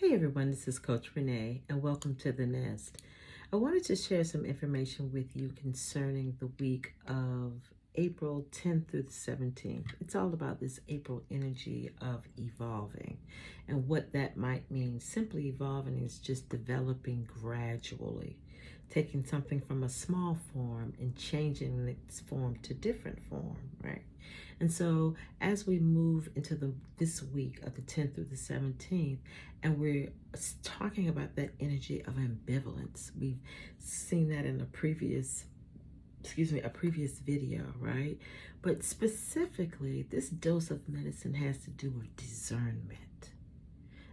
Hey everyone, this is Coach Renee, and welcome to The Nest. I wanted to share some information with you concerning the week of April 10th through the 17th. It's all about this April energy of evolving and what that might mean. Simply evolving is just developing gradually, taking something from a small form and changing its form to different form, right? And so as we move into this week of the 10th through the 17th, and we're talking about that energy of ambivalence. We've seen that in a previous video, right? But specifically, this dose of medicine has to do with discernment.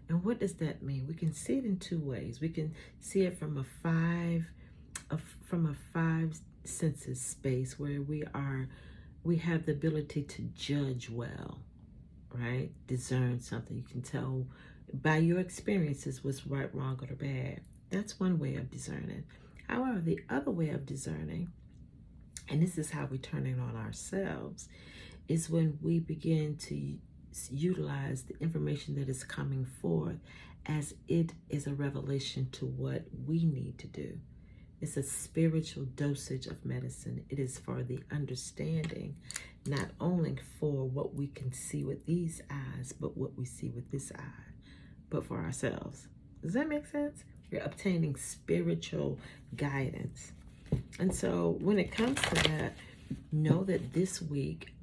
And what does that mean? We can see it in two ways. We can see it from a five senses space where we have the ability to judge well, right? Discern something. You can tell by your experiences what's right, wrong, or bad. That's one way of discerning. However, the other way of discerning, and this is how we turn it on ourselves, is when we begin to utilize the information that is coming forth as it is a revelation to what we need to do. It's a spiritual dosage of medicine. It is for the understanding, not only for what we can see with these eyes, but what we see with this eye, but for ourselves. Does that make sense? We're obtaining spiritual guidance. And so when it comes to that, know that this week,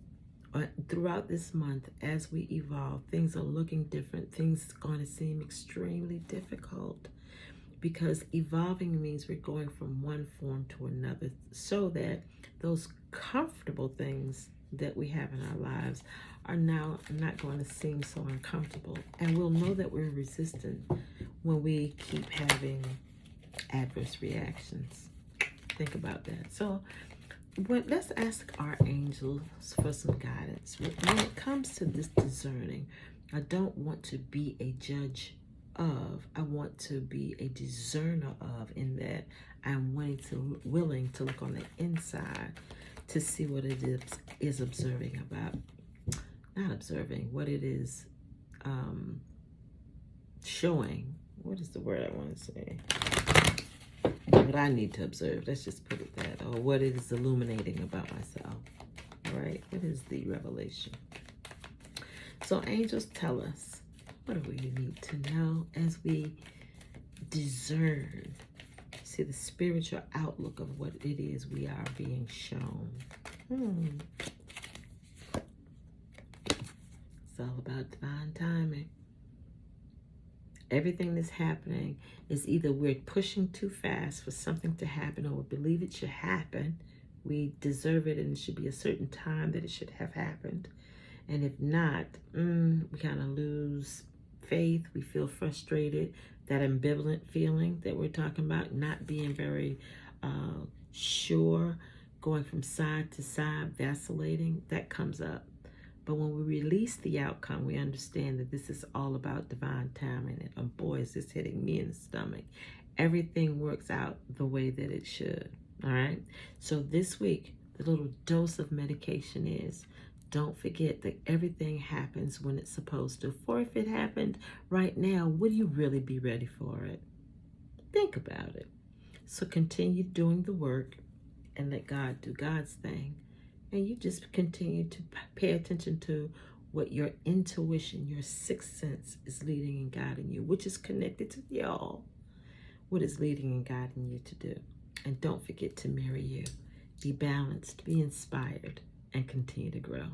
throughout this month, as we evolve, things are looking different. Things are going to seem extremely difficult, because evolving means we're going from one form to another, so that those comfortable things that we have in our lives are now not going to seem so uncomfortable. And we'll know that we're resistant when we keep having adverse reactions. Think about that. So let's ask our angels for some guidance. When it comes to this discerning, I don't want to be a judge of, I want to be a discerner of, in that I'm willing to look on the inside to see what it is observing about, not observing, what it is showing. What is the word I want to say? What I need to observe, let's just put it that, or what it is illuminating about myself, right? What is the revelation? So angels tell us, what do we need to know as we discern, see the spiritual outlook of what it is we are being shown? It's all about divine timing. Everything that's happening is either we're pushing too fast for something to happen, or we believe it should happen. We deserve it, and it should be a certain time that it should have happened. And if not, we kind of lose faith. We feel frustrated. That ambivalent feeling that we're talking about, not being very sure, going from side to side, vacillating, that comes up. But when we release the outcome, we understand that this is all about divine timing. And boy, is this hitting me in the stomach. Everything works out the way that it should. All right. So this week, the little dose of medication is, don't forget that everything happens when it's supposed to. For if it happened right now, would you really be ready for it? Think about it. So continue doing the work and let God do God's thing. And you just continue to pay attention to what your intuition, your sixth sense is leading and guiding you, which is connected to y'all. What is leading and guiding you to do. And don't forget to marry you. Be balanced, be inspired, and continue to grow.